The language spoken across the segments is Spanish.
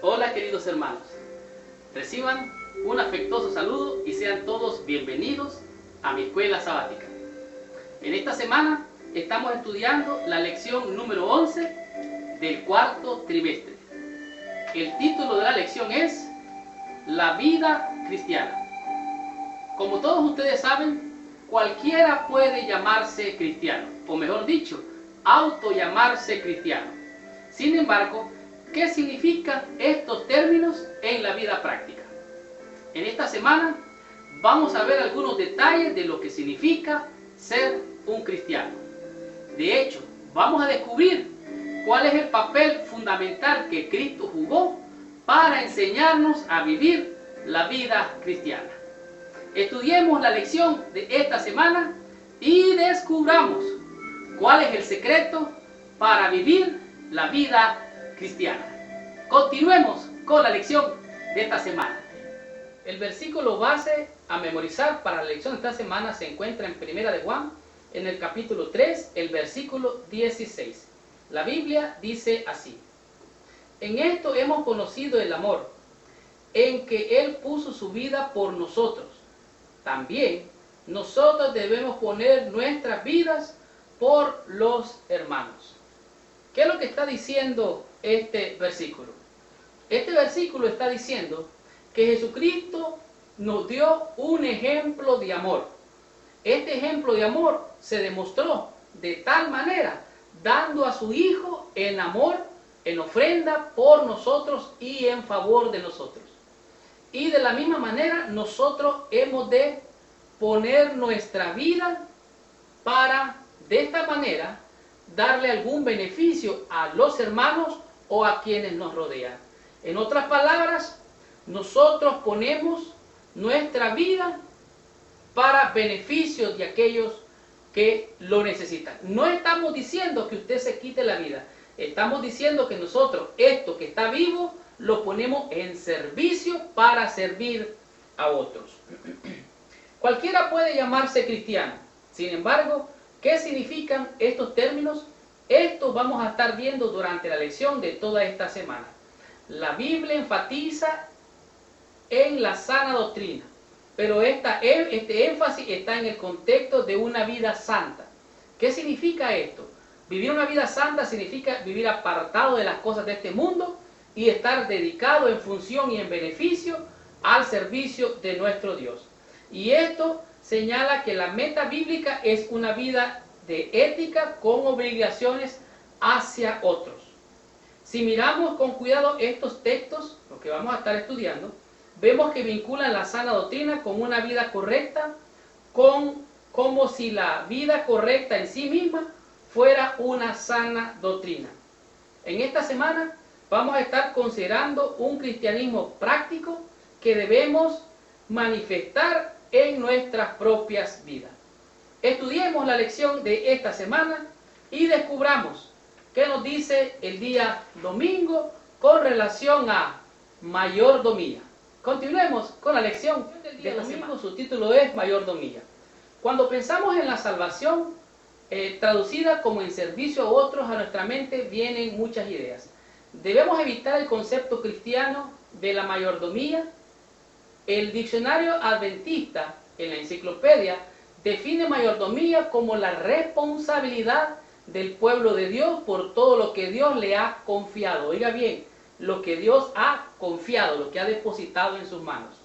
Hola queridos hermanos, reciban un afectuoso saludo y sean todos bienvenidos a mi escuela sabática. En esta semana estamos estudiando la lección número 11 del cuarto trimestre. El título de la lección es La vida cristiana. Como todos ustedes saben, cualquiera puede llamarse cristiano, o mejor dicho, autollamarse cristiano. Sin embargo, ¿qué significan estos términos en la vida práctica? En esta semana vamos a ver algunos detalles de lo que significa ser un cristiano. De hecho, vamos a descubrir cuál es el papel fundamental que Cristo jugó para enseñarnos a vivir la vida cristiana. Estudiemos la lección de esta semana y descubramos cuál es el secreto para vivir la vida cristiana. Continuemos con la lección de esta semana. El versículo base a memorizar para la lección de esta semana se encuentra en Primera de Juan, en el capítulo 3, el versículo 16. La Biblia dice así: En esto hemos conocido el amor, en que Él puso su vida por nosotros. También nosotros debemos poner nuestras vidas por los hermanos. ¿Qué es lo que está diciendo este versículo? Este versículo está diciendo que Jesucristo nos dio un ejemplo de amor. Este ejemplo de amor se demostró de tal manera, dando a su Hijo en amor, en ofrenda por nosotros y en favor de nosotros. Y de la misma manera nosotros hemos de poner nuestra vida para, de esta manera, darle algún beneficio a los hermanos o a quienes nos rodean. En otras palabras, nosotros ponemos nuestra vida para beneficio de aquellos que lo necesitan. No estamos diciendo que usted se quite la vida. Estamos diciendo que nosotros, esto que está vivo, lo ponemos en servicio para servir a otros. Cualquiera puede llamarse cristiano. Sin embargo, ¿qué significan estos términos? Esto vamos a estar viendo durante la lección de toda esta semana. La Biblia enfatiza en la sana doctrina, pero este énfasis está en el contexto de una vida santa. ¿Qué significa esto? Vivir una vida santa significa vivir apartado de las cosas de este mundo y estar dedicado en función y en beneficio al servicio de nuestro Dios. Y esto señala que la meta bíblica es una vida de ética con obligaciones hacia otros. Si miramos con cuidado estos textos, lo que vamos a estar estudiando, vemos que vinculan la sana doctrina con una vida correcta, como si la vida correcta en sí misma fuera una sana doctrina. En esta semana vamos a estar considerando un cristianismo práctico que debemos manifestar en nuestras propias vidas. Estudiemos la lección de esta semana y descubramos qué nos dice el día domingo con relación a mayordomía. Continuemos con la lección de esta semana. Su título es mayordomía. Cuando pensamos en la salvación, traducida como en servicio a otros, a nuestra mente vienen muchas ideas. Debemos evitar el concepto cristiano de la mayordomía. El diccionario adventista, en la enciclopedia, define mayordomía como la responsabilidad del pueblo de Dios por todo lo que Dios le ha confiado. Oiga bien, lo que Dios ha confiado, lo que ha depositado en sus manos.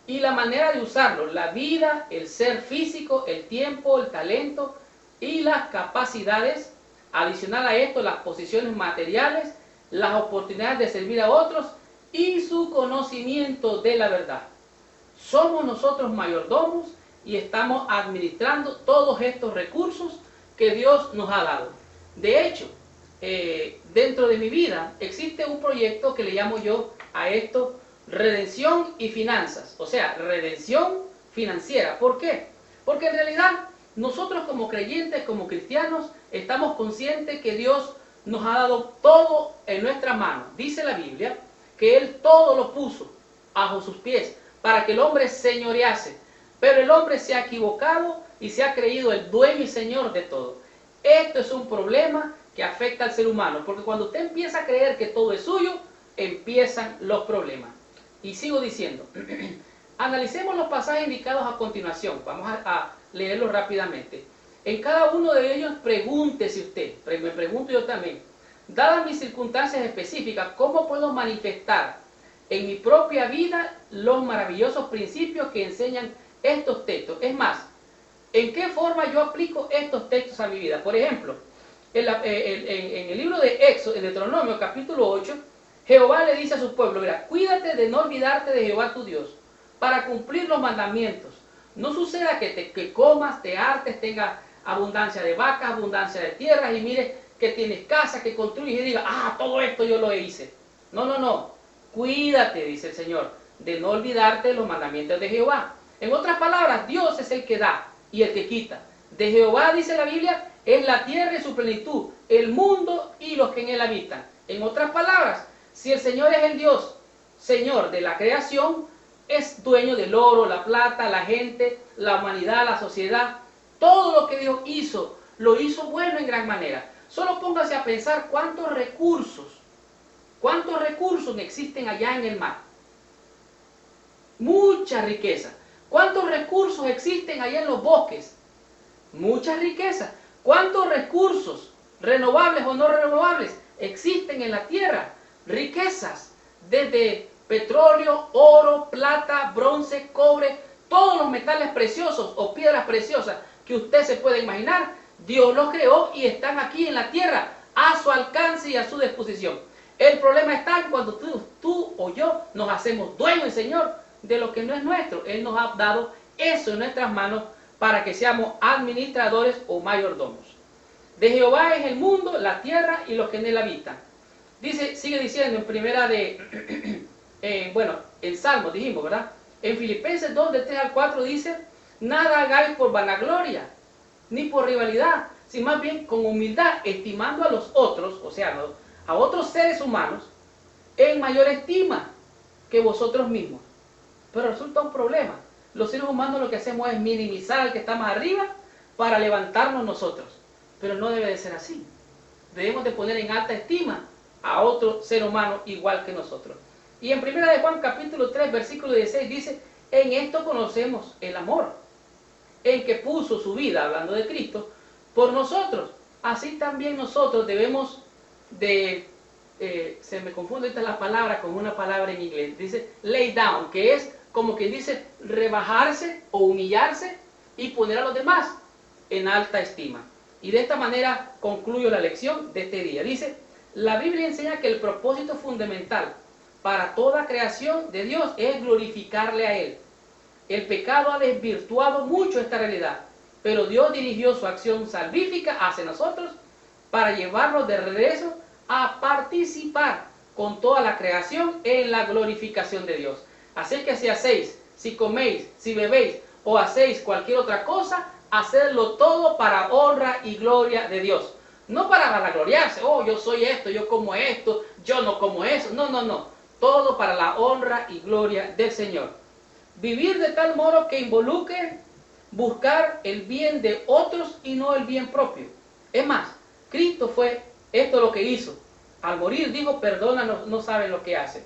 Y la manera de usarlo, la vida, el ser físico, el tiempo, el talento y las capacidades. Adicional a esto, las posiciones materiales, las oportunidades de servir a otros y su conocimiento de la verdad. Somos nosotros mayordomos y estamos administrando todos estos recursos que Dios nos ha dado. De hecho, dentro de mi vida existe un proyecto que le llamo yo a esto redención y finanzas, o sea, redención financiera. ¿Por qué? Porque en realidad nosotros como creyentes, como cristianos, estamos conscientes que Dios nos ha dado todo en nuestra mano. Dice la Biblia que Él todo lo puso bajo sus pies para que el hombre señorease. Pero el hombre se ha equivocado y se ha creído el dueño y señor de todo. Esto es un problema que afecta al ser humano, porque cuando usted empieza a creer que todo es suyo, empiezan los problemas. Y sigo diciendo, analicemos los pasajes indicados a continuación. Vamos a leerlos rápidamente. En cada uno de ellos pregúntese usted, me pregunto yo también, dadas mis circunstancias específicas, ¿cómo puedo manifestar en mi propia vida los maravillosos principios que enseñan estos textos? Es más, ¿en qué forma yo aplico estos textos a mi vida? Por ejemplo, en el libro de Éxodo, en Deuteronomio capítulo 8, Jehová le dice a su pueblo, mira, cuídate de no olvidarte de Jehová tu Dios, para cumplir los mandamientos. No suceda que comas, te hartes, tengas abundancia de vacas, abundancia de tierras, y mires que tienes casa, que construyes y digas, todo esto yo lo hice. No. Cuídate, dice el Señor, de no olvidarte de los mandamientos de Jehová. En otras palabras, Dios es el que da y el que quita. De Jehová, dice la Biblia, es la tierra y su plenitud, el mundo y los que en él habitan. En otras palabras, si el Señor es el Dios, Señor de la creación, es dueño del oro, la plata, la gente, la humanidad, la sociedad. Todo lo que Dios hizo, lo hizo bueno en gran manera. Solo póngase a pensar cuántos recursos existen allá en el mar. Mucha riqueza. ¿Cuántos recursos existen allá en los bosques? Mucha riqueza. ¿Cuántos recursos, renovables o no renovables, existen en la tierra? Riquezas, desde petróleo, oro, plata, bronce, cobre, todos los metales preciosos o piedras preciosas que usted se puede imaginar, Dios los creó y están aquí en la tierra a su alcance y a su disposición. El problema está en cuando tú o yo nos hacemos dueños, Señor, de lo que no es nuestro. Él nos ha dado eso en nuestras manos para que seamos administradores o mayordomos. De Jehová es el mundo, la tierra y los que en él habitan. Sigue diciendo en primera en Salmos dijimos, ¿verdad? En Filipenses 2, de 3 al 4 dice, nada hagáis por vanagloria, ni por rivalidad, sino más bien con humildad, estimando a los otros, o sea, a otros seres humanos, en mayor estima que vosotros mismos. Pero resulta un problema. Los seres humanos lo que hacemos es minimizar al que está más arriba para levantarnos nosotros. Pero no debe de ser así. Debemos de poner en alta estima a otro ser humano igual que nosotros. Y en 1 de Juan capítulo 3 versículo 16 dice, en esto conocemos el amor, en que puso su vida, hablando de Cristo, por nosotros. Así también nosotros debemos de, se me confunde esta la palabra con una palabra en inglés, dice lay down, que es como quien dice rebajarse o humillarse y poner a los demás en alta estima. Y de esta manera concluyo la lección de este día. Dice, la Biblia enseña que el propósito fundamental para toda creación de Dios es glorificarle a Él. El pecado ha desvirtuado mucho esta realidad, pero Dios dirigió su acción salvífica hacia nosotros para llevarnos de regreso a participar con toda la creación en la glorificación de Dios. Así que si hacéis, si coméis, si bebéis o hacéis cualquier otra cosa, hacedlo todo para honra y gloria de Dios. No para vanagloriarse, yo soy esto, yo como esto, yo no como eso. No. Todo para la honra y gloria del Señor. Vivir de tal modo que involucre buscar el bien de otros y no el bien propio. Es más, Cristo fue esto lo que hizo. Al morir dijo, perdónanos, no saben lo que hacen.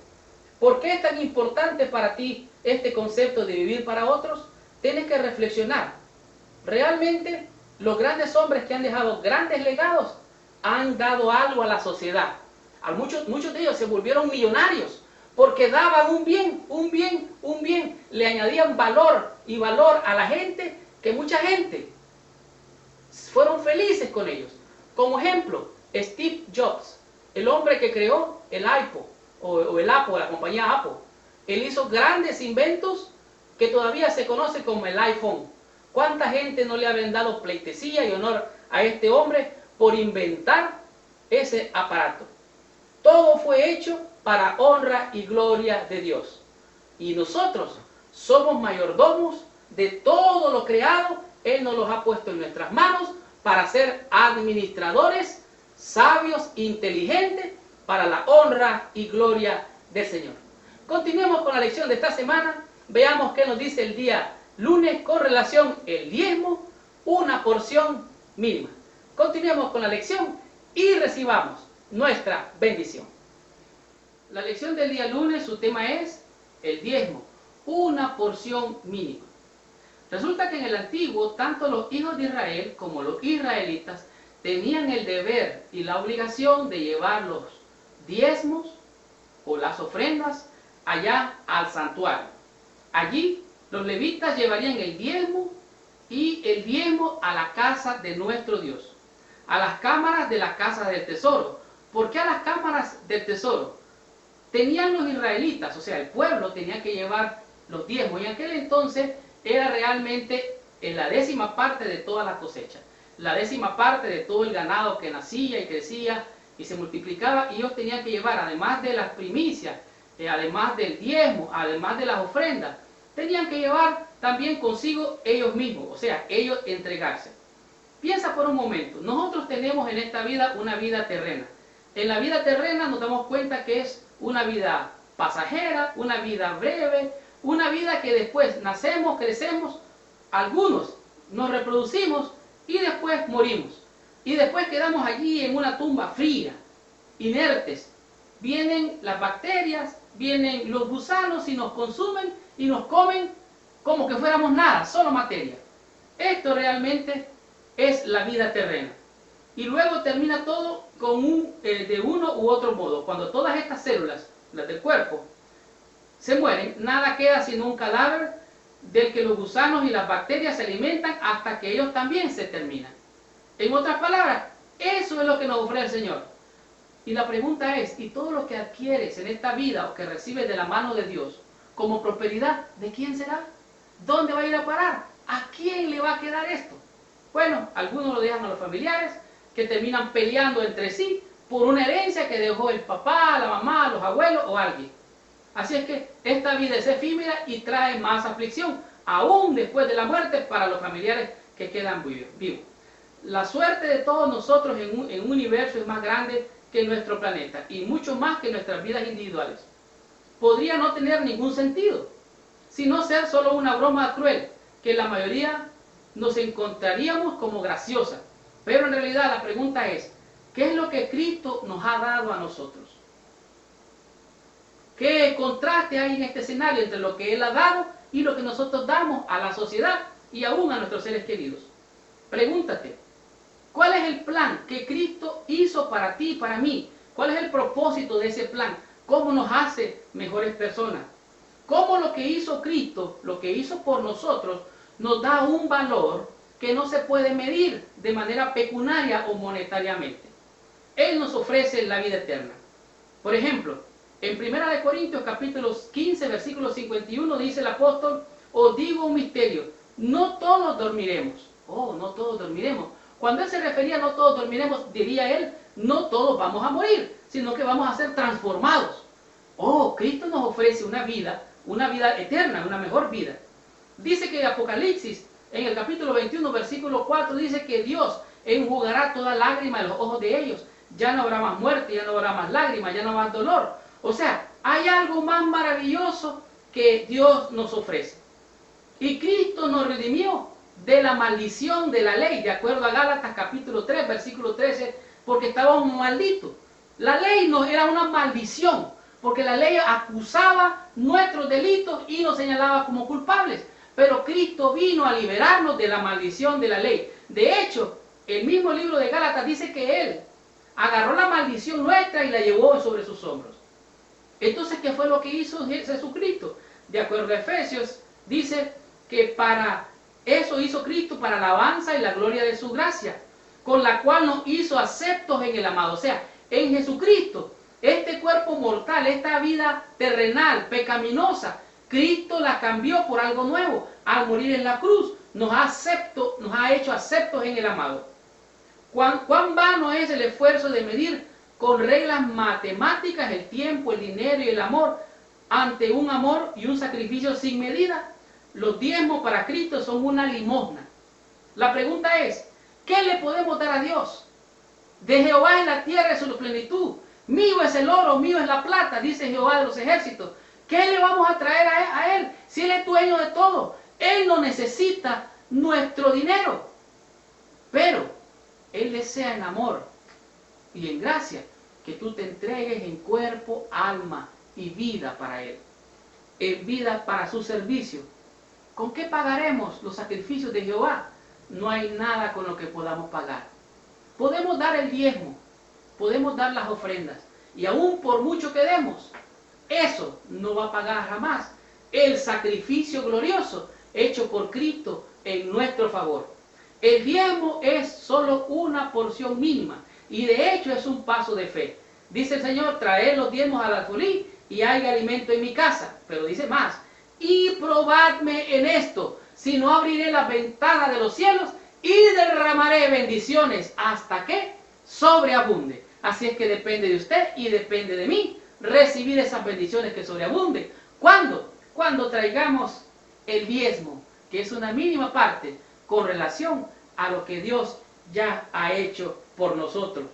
¿Por qué es tan importante para ti este concepto de vivir para otros? Tienes que reflexionar. Realmente, los grandes hombres que han dejado grandes legados han dado algo a la sociedad. Muchos de ellos se volvieron millonarios porque daban un bien. Le añadían valor a la gente, que mucha gente fueron felices con ellos. Como ejemplo, Steve Jobs, el hombre que creó el iPod o el Apple, la compañía Apple. Él hizo grandes inventos que todavía se conoce como el iPhone. ¿Cuánta gente no le habían dado pleitesía y honor a este hombre por inventar ese aparato? Todo fue hecho para honra y gloria de Dios. Y nosotros somos mayordomos de todo lo creado. Él nos los ha puesto en nuestras manos para ser administradores, sabios, inteligentes, para la honra y gloria del Señor. Continuemos con la lección de esta semana. Veamos qué nos dice el día lunes con relación al diezmo, una porción mínima. Continuemos con la lección y recibamos nuestra bendición. La lección del día lunes, su tema es el diezmo, una porción mínima. Resulta que en el antiguo, tanto los hijos de Israel como los israelitas tenían el deber y la obligación de llevar los diezmos o las ofrendas allá al santuario. Allí los levitas llevarían el diezmo y el diezmo a la casa de nuestro Dios, a las cámaras de la casa del tesoro. ¿Por qué a las cámaras del tesoro? Tenían los israelitas, o sea, el pueblo tenía que llevar los diezmos, y en aquel entonces era realmente la 10ª parte de toda la cosecha, la 10ª parte de todo el ganado que nacía y crecía y se multiplicaba, y ellos tenían que llevar, además de las primicias, además del diezmo, además de las ofrendas, tenían que llevar también consigo ellos mismos, o sea, ellos entregarse. Piensa por un momento, nosotros tenemos en esta vida una vida terrena. En la vida terrena nos damos cuenta que es una vida pasajera, una vida breve, una vida que después nacemos, crecemos, algunos nos reproducimos y después morimos. Y después quedamos allí en una tumba fría, inertes. Vienen las bacterias, vienen los gusanos y nos consumen y nos comen como que fuéramos nada, solo materia. Esto realmente es la vida terrena. Y luego termina todo con de uno u otro modo. Cuando todas estas células, las del cuerpo, se mueren, nada queda sino un cadáver del que los gusanos y las bacterias se alimentan hasta que ellos también se terminan. En otras palabras, eso es lo que nos ofrece el Señor. Y la pregunta es, ¿y todo lo que adquieres en esta vida o que recibes de la mano de Dios como prosperidad, de quién será? ¿Dónde va a ir a parar? ¿A quién le va a quedar esto? Bueno, algunos lo dejan a los familiares, que terminan peleando entre sí por una herencia que dejó el papá, la mamá, los abuelos o alguien. Así es que esta vida es efímera y trae más aflicción, aún después de la muerte, para los familiares que quedan vivos. La suerte de todos nosotros en un universo es más grande que nuestro planeta y mucho más que nuestras vidas individuales. Podría no tener ningún sentido, sino ser solo una broma cruel, que la mayoría nos encontraríamos como graciosa. Pero en realidad la pregunta es, ¿qué es lo que Cristo nos ha dado a nosotros? ¿Qué contraste hay en este escenario entre lo que Él ha dado y lo que nosotros damos a la sociedad y aún a nuestros seres queridos? Pregúntate, ¿cuál es el plan que Cristo hizo para ti y para mí? ¿Cuál es el propósito de ese plan? ¿Cómo nos hace mejores personas? ¿Cómo lo que hizo Cristo, lo que hizo por nosotros, nos da un valor que no se puede medir de manera pecuniaria o monetariamente? Él nos ofrece la vida eterna. Por ejemplo, en 1 Corintios capítulo 15, versículo 51 dice el apóstol, os digo un misterio, no todos dormiremos. Oh, no todos dormiremos. Cuando él se refería a no todos dormiremos, diría él, no todos vamos a morir, sino que vamos a ser transformados. Oh, Cristo nos ofrece una vida eterna, una mejor vida. Dice que Apocalipsis, en el capítulo 21, versículo 4, dice que Dios enjugará toda lágrima de los ojos de ellos. Ya no habrá más muerte, ya no habrá más lágrimas, ya no habrá más dolor. O sea, hay algo más maravilloso que Dios nos ofrece. Y Cristo nos redimió de la maldición de la ley, de acuerdo a Gálatas capítulo 3, versículo 13, porque estábamos malditos. La ley no era una maldición, porque la ley acusaba nuestros delitos y nos señalaba como culpables. Pero Cristo vino a liberarnos de la maldición de la ley. De hecho, el mismo libro de Gálatas dice que Él agarró la maldición nuestra y la llevó sobre sus hombros. Entonces, ¿qué fue lo que hizo Jesucristo? De acuerdo a Efesios, dice que para eso hizo Cristo, para la alabanza y la gloria de su gracia, con la cual nos hizo aceptos en el amado. O sea, en Jesucristo, este cuerpo mortal, esta vida terrenal, pecaminosa, Cristo la cambió por algo nuevo. Al morir en la cruz, nos ha hecho aceptos en el amado. ¿Cuán vano es el esfuerzo de medir con reglas matemáticas el tiempo, el dinero y el amor ante un amor y un sacrificio sin medida? Los diezmos para Cristo son una limosna. La pregunta es, ¿qué le podemos dar a Dios? De Jehová es la tierra y su plenitud. Mío es el oro, mío es la plata, dice Jehová de los ejércitos. ¿Qué le vamos a traer a Él si Él es dueño de todo? Él no necesita nuestro dinero. Pero Él desea en amor y en gracia que tú te entregues en cuerpo, alma y vida para Él, en vida para su servicio. ¿Con qué pagaremos los sacrificios de Jehová? No hay nada con lo que podamos pagar. Podemos dar el diezmo, podemos dar las ofrendas, y aún por mucho que demos, eso no va a pagar jamás el sacrificio glorioso hecho por Cristo en nuestro favor. El diezmo es solo una porción mínima y de hecho es un paso de fe. Dice el Señor, traed los diezmos al alfolí y hay alimento en mi casa. Pero dice más, y probadme en esto, si no abriré las ventanas de los cielos y derramaré bendiciones hasta que sobreabunde. Así es que depende de usted y depende de mí recibir esas bendiciones que sobreabunden. ¿Cuándo? Cuando traigamos el diezmo, que es una mínima parte con relación a lo que Dios ya ha hecho por nosotros.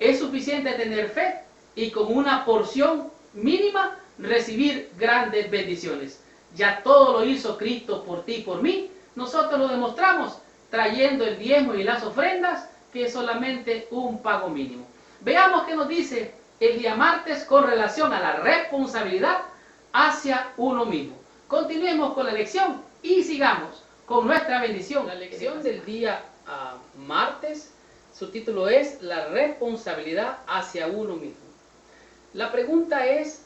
Es suficiente tener fe y con una porción mínima recibir grandes bendiciones. Ya todo lo hizo Cristo por ti y por mí. Nosotros lo demostramos trayendo el diezmo y las ofrendas, que es solamente un pago mínimo. Veamos qué nos dice el día martes con relación a la responsabilidad hacia uno mismo. Continuemos con la lección y sigamos con nuestra bendición. La lección del día martes, su título es La responsabilidad hacia uno mismo. La pregunta es,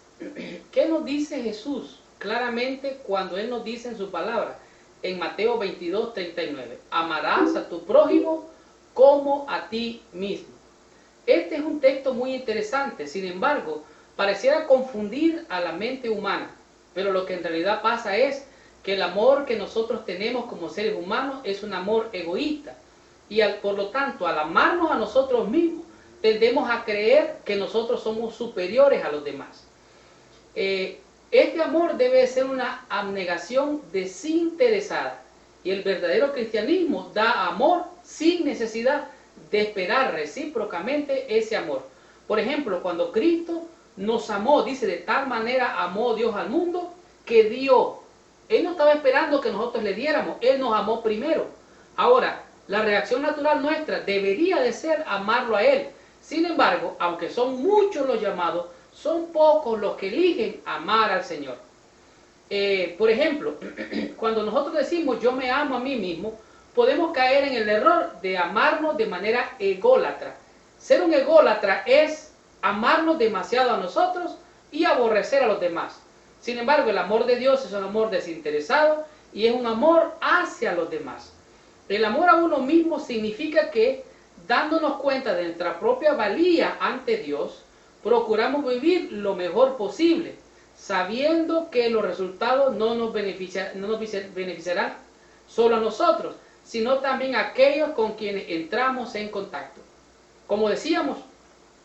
¿qué nos dice Jesús claramente cuando Él nos dice en su palabra, en Mateo 22:39, amarás a tu prójimo como a ti mismo? Este es un texto muy interesante, sin embargo, pareciera confundir a la mente humana, pero lo que en realidad pasa es que el amor que nosotros tenemos como seres humanos es un amor egoísta, y por lo tanto, al amarnos a nosotros mismos, tendemos a creer que nosotros somos superiores a los demás. Este amor debe ser una abnegación desinteresada, y el verdadero cristianismo da amor sin necesidad de esperar recíprocamente ese amor. Por ejemplo, cuando Cristo nos amó, dice, de tal manera amó Dios al mundo que dio. Él no estaba esperando que nosotros le diéramos, Él nos amó primero. Ahora, la reacción natural nuestra debería de ser amarlo a Él. Sin embargo, aunque son muchos los llamados, son pocos los que eligen amar al Señor. Por ejemplo, cuando nosotros decimos yo me amo a mí mismo, podemos caer en el error de amarnos de manera ególatra. Ser un ególatra es amarnos demasiado a nosotros y aborrecer a los demás. Sin embargo, el amor de Dios es un amor desinteresado y es un amor hacia los demás. El amor a uno mismo significa que, dándonos cuenta de nuestra propia valía ante Dios, procuramos vivir lo mejor posible, sabiendo que los resultados no nos beneficiarán solo a nosotros, sino también a aquellos con quienes entramos en contacto. Como decíamos,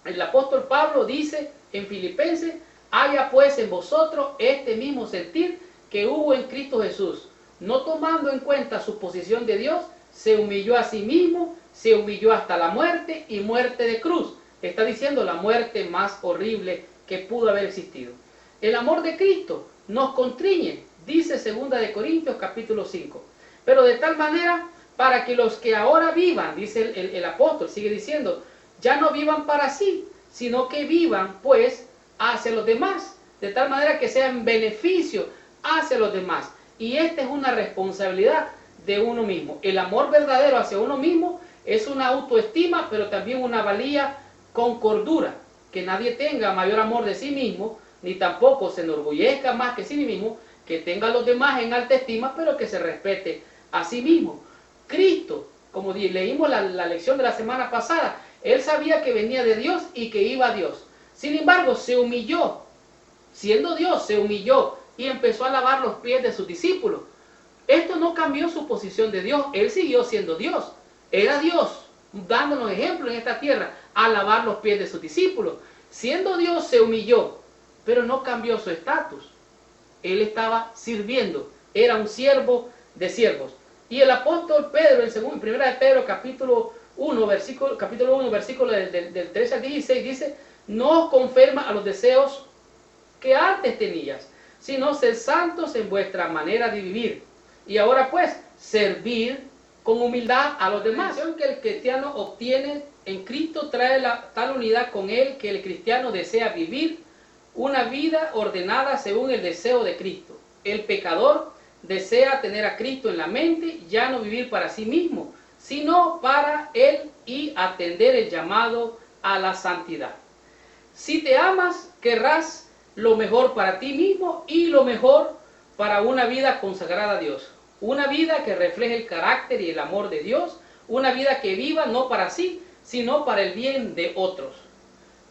el apóstol Pablo dice en Filipenses, haya pues en vosotros este mismo sentir que hubo en Cristo Jesús, no tomando en cuenta su posición de Dios, se humilló a sí mismo, se humilló hasta la muerte y muerte de cruz. Está diciendo la muerte más horrible que pudo haber existido. El amor de Cristo nos constriñe, dice 2 de Corintios capítulo 5. Pero de tal manera, para que los que ahora vivan, dice el apóstol, sigue diciendo, ya no vivan para sí, sino que vivan pues hacia los demás, de tal manera que sea en beneficio hacia los demás. Y esta es una responsabilidad de uno mismo. El amor verdadero hacia uno mismo es una autoestima, pero también una valía con cordura. Que nadie tenga mayor amor de sí mismo, ni tampoco se enorgullezca más que sí mismo, que tenga a los demás en alta estima, pero que se respete a sí mismo. Cristo, como leímos la lección de la semana pasada, Él sabía que venía de Dios y que iba a Dios. Sin embargo, se humilló. Siendo Dios, se humilló y empezó a lavar los pies de sus discípulos. Esto no cambió su posición de Dios. Él siguió siendo Dios. Era Dios, dándonos ejemplo en esta tierra, a lavar los pies de sus discípulos. Siendo Dios, se humilló, pero no cambió su estatus. Él estaba sirviendo. Era un siervo de siervos. Y el apóstol Pedro, en 1 de Pedro capítulo 1, versículo del 13 al 16, dice, no os conforméis a los deseos que antes tenías, sino sed santos en vuestra manera de vivir. Y ahora pues, servir con humildad a los demás. La bendición que el cristiano obtiene en Cristo trae tal unidad con Él que el cristiano desea vivir una vida ordenada según el deseo de Cristo. El pecador desea tener a Cristo en la mente, ya no vivir para sí mismo, sino para Él y atender el llamado a la santidad. Si te amas, querrás lo mejor para ti mismo y lo mejor para una vida consagrada a Dios. Una vida que refleje el carácter y el amor de Dios. Una vida que viva no para sí, sino para el bien de otros.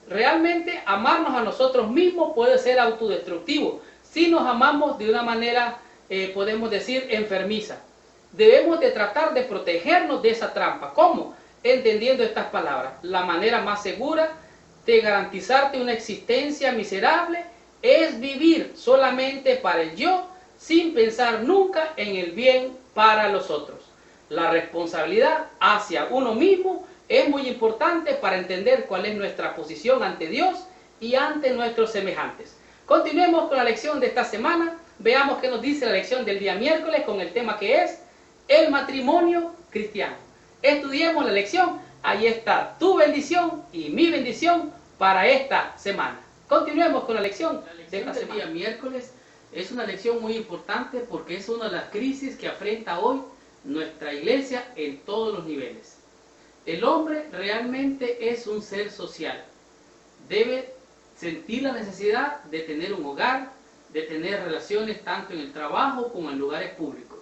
Realmente amarnos a nosotros mismos puede ser autodestructivo. Si nos amamos de una manera, podemos decir, enfermiza. Debemos de tratar de protegernos de esa trampa. ¿Cómo? Entendiendo estas palabras. La manera más segura de garantizarte una existencia miserable es vivir solamente para el yo, sin pensar nunca en el bien para los otros. La responsabilidad hacia uno mismo es muy importante para entender cuál es nuestra posición ante Dios y ante nuestros semejantes. Continuemos con la lección de esta semana. Veamos qué nos dice la lección del día miércoles con el tema que es el matrimonio cristiano. Estudiemos la lección. Ahí está tu bendición y mi bendición para esta semana. Continuemos con la lección de esta semana. El día miércoles es una lección muy importante porque es una de las crisis que afrenta hoy nuestra iglesia en todos los niveles. El hombre realmente es un ser social. Debe sentir la necesidad de tener un hogar, de tener relaciones tanto en el trabajo como en lugares públicos.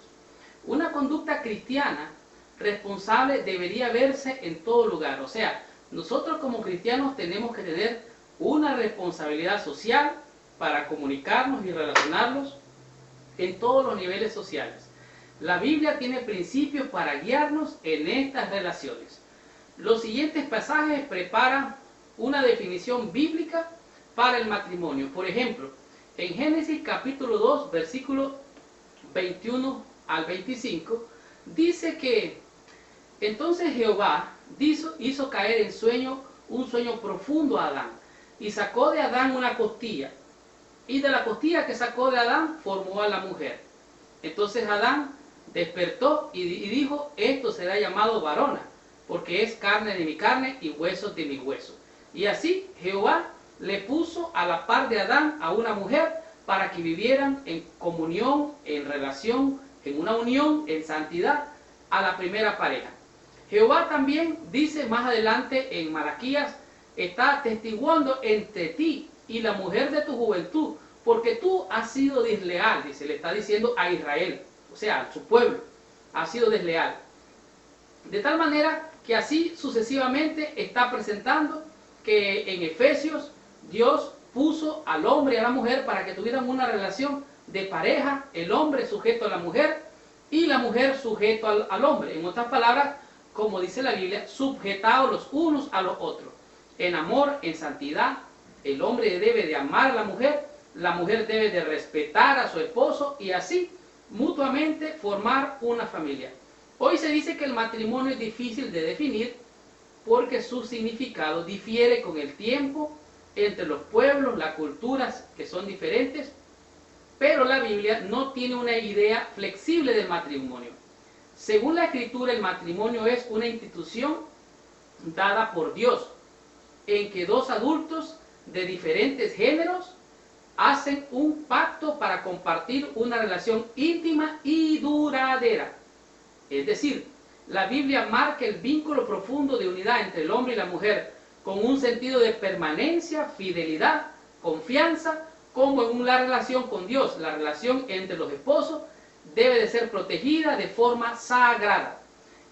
Una conducta cristiana responsable debería verse en todo lugar. O sea, nosotros como cristianos tenemos que tener una responsabilidad social para comunicarnos y relacionarnos en todos los niveles sociales. La Biblia tiene principios para guiarnos en estas relaciones. Los siguientes pasajes preparan una definición bíblica para el matrimonio. Por ejemplo, en Génesis capítulo 2, versículo 21 al 25, dice que entonces Jehová hizo caer en sueño un sueño profundo a Adán, y sacó de Adán una costilla, y de la costilla que sacó de Adán formó a la mujer. Entonces Adán despertó y dijo, esto será llamado varona, porque es carne de mi carne y huesos de mi hueso. Y así Jehová le puso a la par de Adán a una mujer para que vivieran en comunión, en relación, en una unión, en santidad a la primera pareja. Jehová también dice más adelante en Malaquías, está atestiguando entre ti y la mujer de tu juventud, porque tú has sido desleal, dice, le está diciendo a Israel, o sea, a su pueblo, ha sido desleal. De tal manera que así sucesivamente está presentando que en Efesios Dios puso al hombre y a la mujer para que tuvieran una relación de pareja, el hombre sujeto a la mujer y la mujer sujeto al hombre. En otras palabras, como dice la Biblia, sujetados los unos a los otros. En amor, en santidad, el hombre debe de amar a la mujer debe de respetar a su esposo y así mutuamente formar una familia. Hoy se dice que el matrimonio es difícil de definir porque su significado difiere con el tiempo entre los pueblos, las culturas que son diferentes, pero la Biblia no tiene una idea flexible del matrimonio. Según la Escritura, el matrimonio es una institución dada por Dios, en que dos adultos de diferentes géneros hacen un pacto para compartir una relación íntima y duradera. Es decir, la Biblia marca el vínculo profundo de unidad entre el hombre y la mujer, con un sentido de permanencia, fidelidad, confianza, como en una relación con Dios. La relación entre los esposos debe de ser protegida de forma sagrada.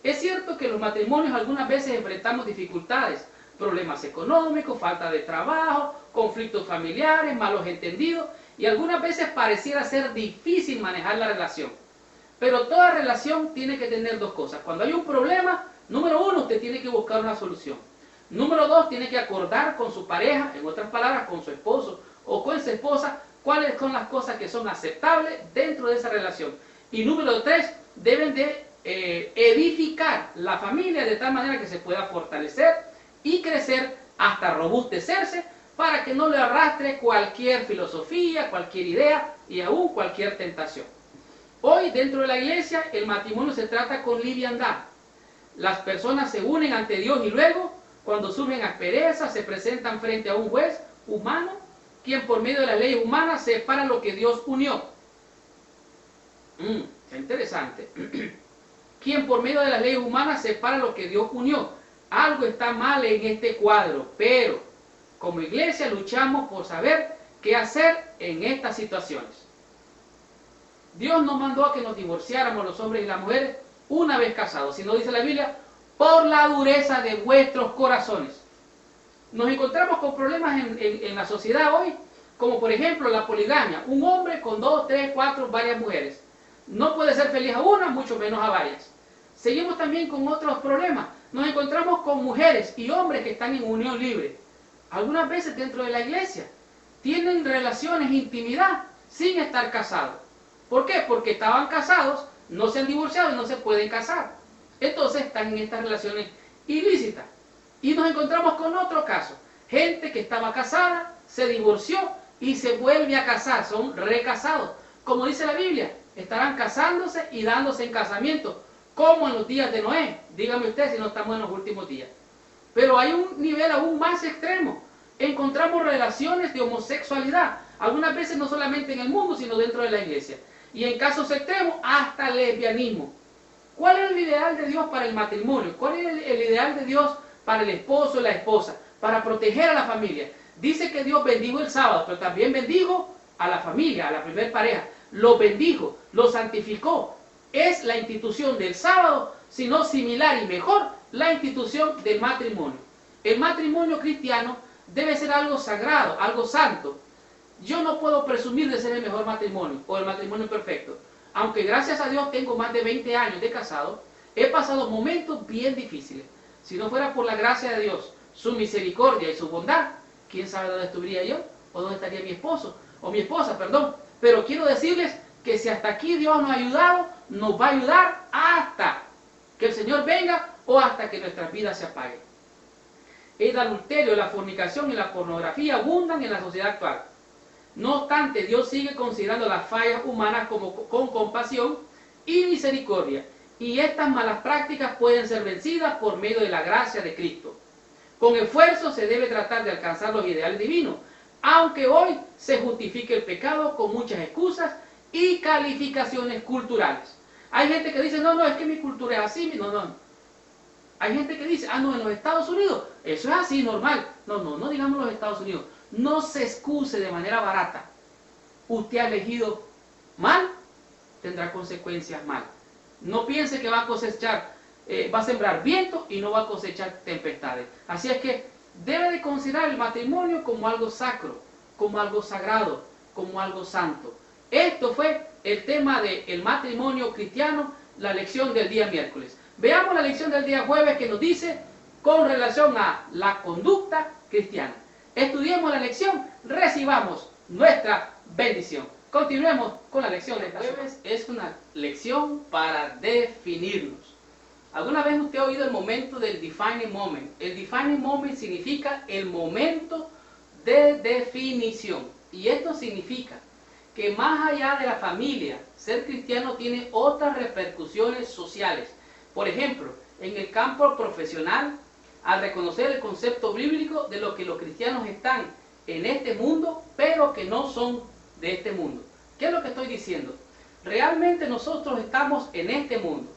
Es cierto que en los matrimonios algunas veces enfrentamos dificultades, problemas económicos, falta de trabajo, conflictos familiares, malos entendidos, y algunas veces pareciera ser difícil manejar la relación. Pero toda relación tiene que tener dos cosas. Cuando hay un problema, número uno, usted tiene que buscar una solución. Número dos, tiene que acordar con su pareja, en otras palabras, con su esposo o con su esposa, cuáles son las cosas que son aceptables dentro de esa relación. Y número tres, deben de edificar la familia de tal manera que se pueda fortalecer y crecer hasta robustecerse para que no le arrastre cualquier filosofía, cualquier idea y aún cualquier tentación. Hoy dentro de la iglesia el matrimonio se trata con liviandad. Las personas se unen ante Dios y luego, cuando surgen asperezas, se presentan frente a un juez humano, quien por medio de las leyes humanas separa lo que Dios unió. Qué interesante. Quien por medio de las leyes humanas separa lo que Dios unió. Algo está mal en este cuadro, pero como iglesia luchamos por saber qué hacer en estas situaciones. Dios nos mandó a que nos divorciáramos los hombres y las mujeres una vez casados, sino dice la Biblia, por la dureza de vuestros corazones. Nos encontramos con problemas en la sociedad hoy, como por ejemplo la poligamia, un hombre con 2, 3, 4, varias mujeres. No puede ser feliz a una, mucho menos a varias. Seguimos también con otros problemas. Nos encontramos con mujeres y hombres que están en unión libre. Algunas veces dentro de la iglesia tienen relaciones, intimidad, sin estar casados. ¿Por qué? Porque estaban casados, no se han divorciado y no se pueden casar. Entonces están en estas relaciones ilícitas. Y nos encontramos con otro caso. Gente que estaba casada, se divorció y se vuelve a casar. Son recasados. Como dice la Biblia, estarán casándose y dándose en casamiento. Como en los días de Noé. Dígame usted si no estamos en los últimos días. Pero hay un nivel aún más extremo. Encontramos relaciones de homosexualidad. Algunas veces no solamente en el mundo, sino dentro de la iglesia. Y en casos extremos, hasta lesbianismo. ¿Cuál es el ideal de Dios para el matrimonio? ¿Cuál es el ideal de Dios para el esposo y la esposa? Para proteger a la familia. Dice que Dios bendijo el sábado, pero también bendijo a la familia, a la primer pareja. Lo bendijo, lo santificó. Es la institución del sábado, sino similar y mejor, la institución del matrimonio. El matrimonio cristiano debe ser algo sagrado, algo santo. Yo no puedo presumir de ser el mejor matrimonio o el matrimonio perfecto. Aunque gracias a Dios tengo más de 20 años de casado, he pasado momentos bien difíciles. Si no fuera por la gracia de Dios, su misericordia y su bondad, ¿quién sabe dónde estuviera yo? ¿O dónde estaría mi esposo? O mi esposa, perdón. Pero quiero decirles que si hasta aquí Dios nos ha ayudado, nos va a ayudar hasta que el Señor venga o hasta que nuestras vidas se apaguen. El adulterio, la fornicación y la pornografía abundan en la sociedad actual. No obstante, Dios sigue considerando las fallas humanas con compasión y misericordia. Y estas malas prácticas pueden ser vencidas por medio de la gracia de Cristo. Con esfuerzo se debe tratar de alcanzar los ideales divinos, aunque hoy se justifique el pecado con muchas excusas y calificaciones culturales. Hay gente que dice, no, es que mi cultura es así, no. Hay gente que dice, no, en los Estados Unidos, eso es así, normal. No digamos los Estados Unidos. No se excuse de manera barata. Usted ha elegido mal, tendrá consecuencias mal. No piense que va a cosechar, va a sembrar viento y no va a cosechar tempestades. Así es que debe de considerar el matrimonio como algo sacro, como algo sagrado, como algo santo. Esto fue el tema del matrimonio cristiano, la lección del día miércoles. Veamos la lección del día jueves que nos dice con relación a la conducta cristiana. Estudiemos la lección, recibamos nuestra bendición. Continuemos con la lección de esta jueves. Es una lección para definirnos. ¿Alguna vez usted ha oído el momento del defining moment? El defining moment significa el momento de definición. Y esto significa que más allá de la familia, ser cristiano tiene otras repercusiones sociales. Por ejemplo, en el campo profesional, al reconocer el concepto bíblico de lo que los cristianos están en este mundo, pero que no son de este mundo. ¿Qué es lo que estoy diciendo? Realmente nosotros estamos en este mundo,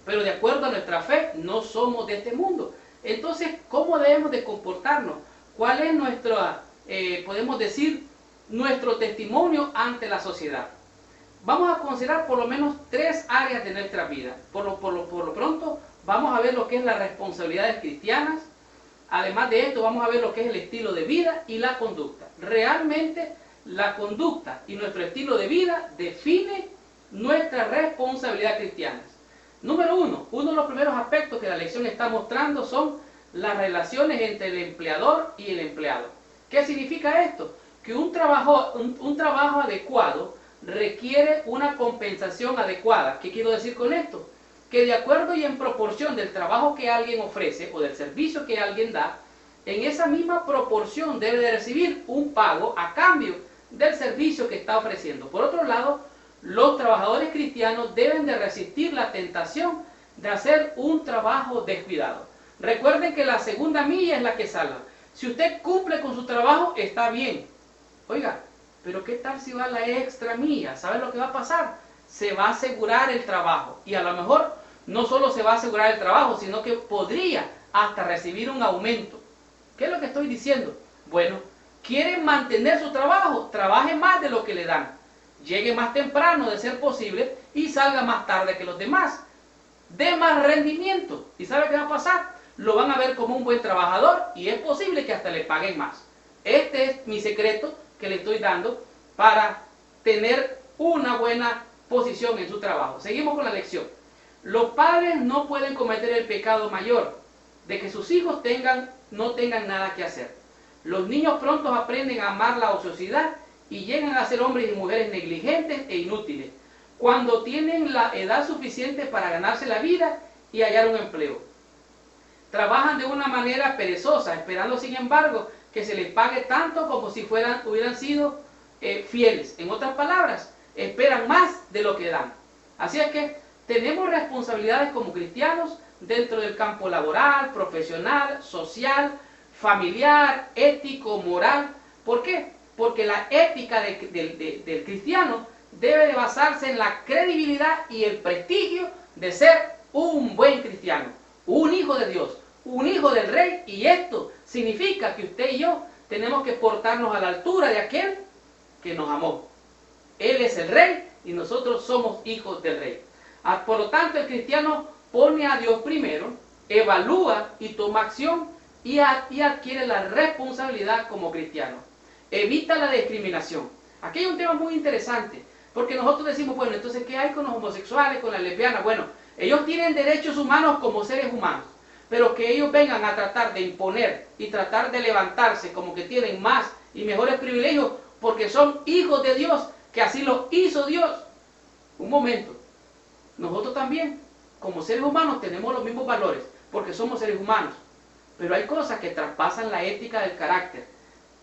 pero de acuerdo a nuestra fe no somos de este mundo. Entonces, ¿cómo debemos de comportarnos? ¿Cuál es podemos decir, nuestro testimonio ante la sociedad? Vamos a considerar por lo menos 3 áreas de nuestra vida. Por lo pronto, vamos a ver lo que es las responsabilidades cristianas. Además de esto, vamos a ver lo que es el estilo de vida y la conducta. Realmente, la conducta y nuestro estilo de vida define nuestra responsabilidad cristiana. Número 1, uno de los primeros aspectos que la lección está mostrando son las relaciones entre el empleador y el empleado. ¿Qué significa esto? Que un trabajo adecuado requiere una compensación adecuada. ¿Qué quiero decir con esto? Que de acuerdo y en proporción del trabajo que alguien ofrece o del servicio que alguien da, en esa misma proporción debe de recibir un pago a cambio del servicio que está ofreciendo. Por otro lado, los trabajadores cristianos deben de resistir la tentación de hacer un trabajo descuidado. Recuerden que la segunda milla es la que salva. Si usted cumple con su trabajo, está bien. Oiga, pero ¿qué tal si va la extra milla? ¿Sabe lo que va a pasar? Se va a asegurar el trabajo. Y a lo mejor no solo se va a asegurar el trabajo, sino que podría hasta recibir un aumento. ¿Qué es lo que estoy diciendo? Bueno, quieren mantener su trabajo, trabaje más de lo que le dan. Llegue más temprano de ser posible y salga más tarde que los demás. Dé más rendimiento. ¿Y sabe qué va a pasar? Lo van a ver como un buen trabajador y es posible que hasta le paguen más. Este es mi secreto que le estoy dando para tener una buena posición en su trabajo. Seguimos con la lección. Los padres no pueden cometer el pecado mayor de que sus hijos no tengan nada que hacer. Los niños pronto aprenden a amar la ociosidad y llegan a ser hombres y mujeres negligentes e inútiles cuando tienen la edad suficiente para ganarse la vida y hallar un empleo. Trabajan de una manera perezosa, esperando sin embargo que se les pague tanto como si hubieran sido fieles. En otras palabras, esperan más de lo que dan. Así es que tenemos responsabilidades como cristianos dentro del campo laboral, profesional, social, familiar, ético, moral. ¿Por qué? Porque la ética del cristiano debe de basarse en la credibilidad y el prestigio de ser un buen cristiano, un hijo de Dios, un hijo del Rey, y esto significa que usted y yo tenemos que portarnos a la altura de aquel que nos amó. Él es el Rey y nosotros somos hijos del Rey. Por lo tanto, el cristiano pone a Dios primero, evalúa y toma acción y adquiere la responsabilidad como cristiano. Evita la discriminación. Aquí hay un tema muy interesante, porque nosotros decimos, bueno, entonces, ¿qué hay con los homosexuales, con las lesbianas? Bueno, ellos tienen derechos humanos como seres humanos, pero que ellos vengan a tratar de imponer y tratar de levantarse como que tienen más y mejores privilegios porque son hijos de Dios, que así lo hizo Dios. Un momento, nosotros también, como seres humanos, tenemos los mismos valores, porque somos seres humanos, pero hay cosas que traspasan la ética del carácter,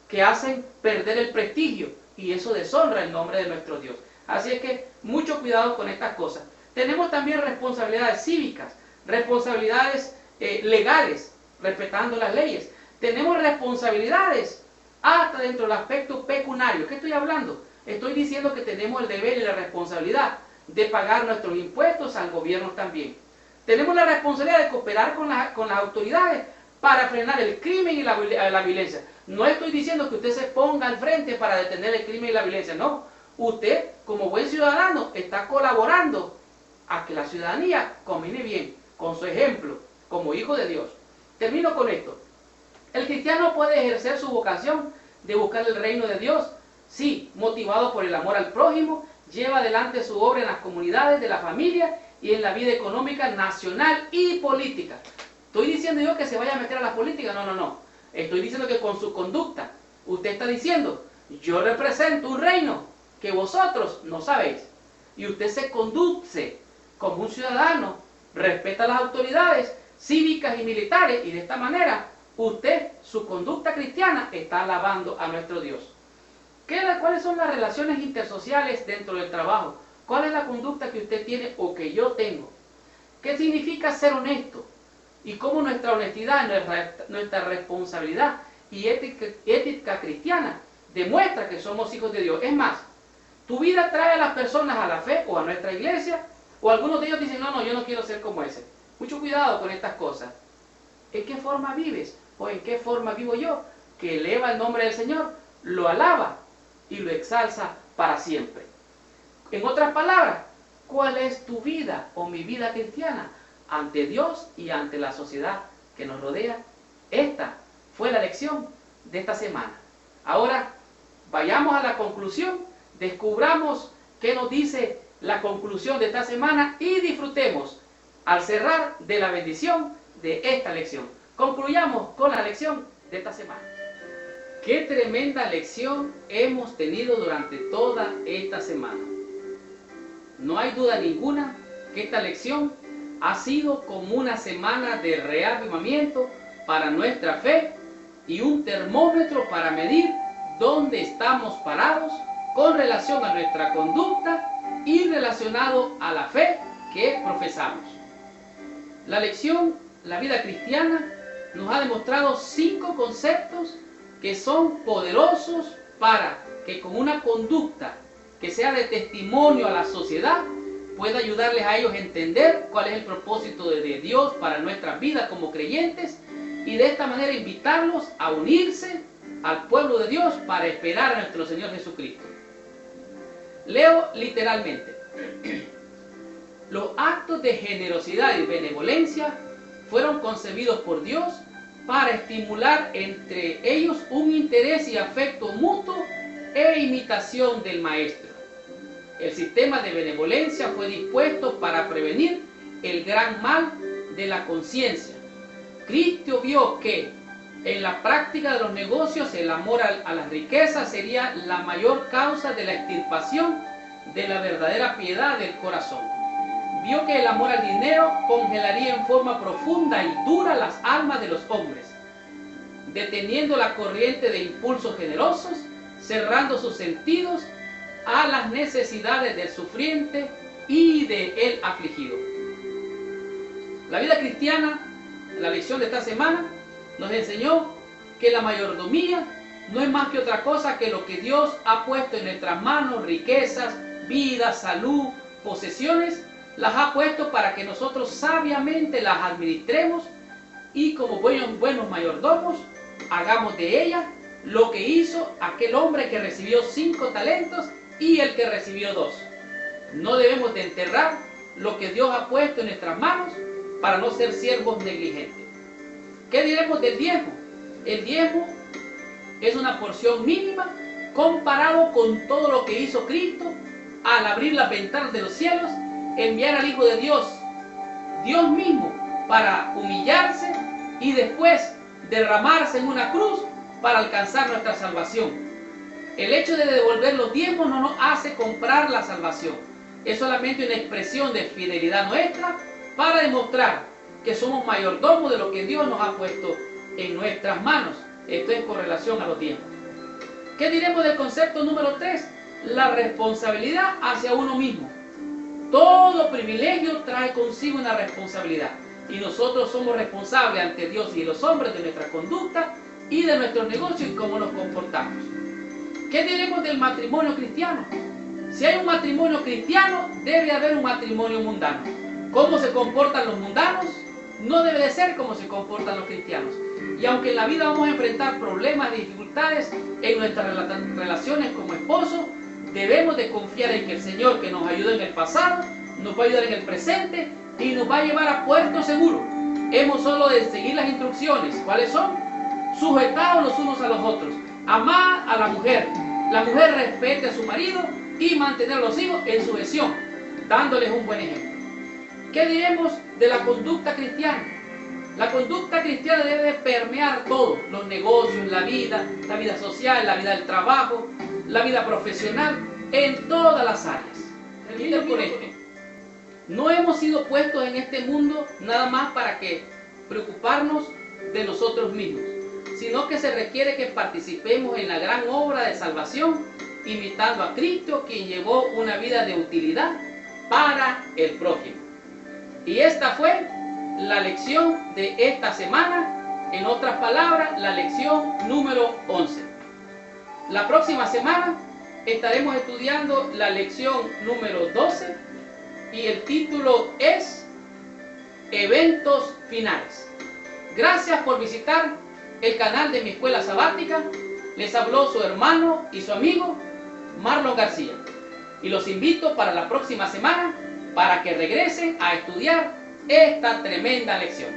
que hacen perder el prestigio, y eso deshonra el nombre de nuestro Dios. Así es que mucho cuidado con estas cosas. Tenemos también responsabilidades cívicas, responsabilidades legales, respetando las leyes. Tenemos responsabilidades hasta dentro del aspecto pecuniario. ¿Qué estoy hablando? Estoy diciendo que tenemos el deber y la responsabilidad de pagar nuestros impuestos al gobierno también. Tenemos la responsabilidad de cooperar con las autoridades para frenar el crimen y la violencia. No estoy diciendo que usted se ponga al frente para detener el crimen y la violencia, no. Usted, como buen ciudadano, está colaborando a que la ciudadanía camine bien, con su ejemplo, como hijo de Dios. Termino con esto. El cristiano puede ejercer su vocación de buscar el reino de Dios, sí, motivado por el amor al prójimo, lleva adelante su obra en las comunidades de la familia y en la vida económica nacional y política. ¿Estoy diciendo yo que se vaya a meter a la política? No, no, no. Estoy diciendo que con su conducta, usted está diciendo, yo represento un reino que vosotros no sabéis. Y usted se conduce como un ciudadano, respeta las autoridades cívicas y militares, y de esta manera, usted, su conducta cristiana, está alabando a nuestro Dios. ¿Cuáles son las relaciones intersociales dentro del trabajo? ¿Cuál es la conducta que usted tiene o que yo tengo? ¿Qué significa ser honesto? Y cómo nuestra honestidad, nuestra responsabilidad y ética cristiana demuestra que somos hijos de Dios. Es más, tu vida trae a las personas a la fe o a nuestra iglesia, o algunos de ellos dicen, no, yo no quiero ser como ese. Mucho cuidado con estas cosas. ¿En qué forma vives? ¿O en qué forma vivo yo? Que eleva el nombre del Señor, lo alaba y lo exalza para siempre. En otras palabras, ¿cuál es tu vida o mi vida cristiana ante Dios y ante la sociedad que nos rodea? Esta fue la lección de esta semana. Ahora, vayamos a la conclusión, descubramos qué nos dice la conclusión de esta semana y disfrutemos al cerrar de la bendición de esta lección. Concluyamos con la lección de esta semana. Qué tremenda lección hemos tenido durante toda esta semana. No hay duda ninguna que esta lección ha sido como una semana de reavivamiento para nuestra fe y un termómetro para medir dónde estamos parados con relación a nuestra conducta y relacionado a la fe que profesamos. La lección La vida cristiana nos ha demostrado 5 conceptos que son poderosos para que con una conducta que sea de testimonio a la sociedad pueda ayudarles a ellos a entender cuál es el propósito de Dios para nuestras vidas como creyentes y de esta manera invitarlos a unirse al pueblo de Dios para esperar a nuestro Señor Jesucristo. Leo literalmente. Los actos de generosidad y benevolencia fueron concebidos por Dios para estimular entre ellos un interés y afecto mutuo e imitación del Maestro. El sistema de benevolencia fue dispuesto para prevenir el gran mal de la conciencia. Cristo vio que en la práctica de los negocios el amor a las riquezas sería la mayor causa de la extirpación de la verdadera piedad del corazón. Vio que el amor al dinero congelaría en forma profunda y dura las almas de los hombres, deteniendo la corriente de impulsos generosos, cerrando sus sentidos a las necesidades del sufriente y del afligido. La vida cristiana, la lección de esta semana, nos enseñó que la mayordomía no es más que otra cosa que lo que Dios ha puesto en nuestras manos, riquezas, vida, salud, posesiones, las ha puesto para que nosotros sabiamente las administremos y como buenos mayordomos hagamos de ellas lo que hizo aquel hombre que recibió 5 talentos y el que recibió 2. No debemos de enterrar lo que Dios ha puesto en nuestras manos para no ser siervos negligentes. ¿Qué diremos del diezmo? El diezmo es una porción mínima comparado con todo lo que hizo Cristo al abrir las ventanas de los cielos, enviar al Hijo de Dios, Dios mismo, para humillarse y después derramarse en una cruz para alcanzar nuestra salvación. El hecho de devolver los diezmos no nos hace comprar la salvación. Es solamente una expresión de fidelidad nuestra para demostrar que somos mayordomos de lo que Dios nos ha puesto en nuestras manos. Esto es con relación a los diezmos. ¿Qué diremos del concepto número 3? La responsabilidad hacia uno mismo. Todo privilegio trae consigo una responsabilidad y nosotros somos responsables ante Dios y los hombres de nuestra conducta y de nuestros negocios y cómo nos comportamos. ¿Qué diremos del matrimonio cristiano? Si hay un matrimonio cristiano, debe haber un matrimonio mundano. ¿Cómo se comportan los mundanos? No debe de ser como se comportan los cristianos. Y aunque en la vida vamos a enfrentar problemas y dificultades en nuestras relaciones como esposos, debemos de confiar en que el Señor, que nos ayudó en el pasado, nos va a ayudar en el presente y nos va a llevar a puerto seguro. Hemos solo de seguir las instrucciones. ¿Cuáles son? Sujetados los unos a los otros. Amar a la mujer respete a su marido y mantener a los hijos en sujeción, dándoles un buen ejemplo. ¿Qué diremos de la conducta cristiana? La conducta cristiana debe de permear todo, los negocios, la vida social, la vida del trabajo, la vida profesional, en todas las áreas. Termino con esto. No hemos sido puestos en este mundo nada más para que preocuparnos de nosotros mismos, sino que se requiere que participemos en la gran obra de salvación, imitando a Cristo, quien llevó una vida de utilidad para el prójimo. Y esta fue la lección de esta semana, en otras palabras, la lección número 11. La próxima semana estaremos estudiando la lección número 12 y el título es Eventos Finales. Gracias por visitar el canal de mi escuela sabática. Les habló su hermano y su amigo Marlon García. Y los invito para la próxima semana para que regresen a estudiar esta tremenda lección.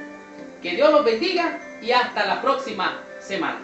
Que Dios los bendiga y hasta la próxima semana.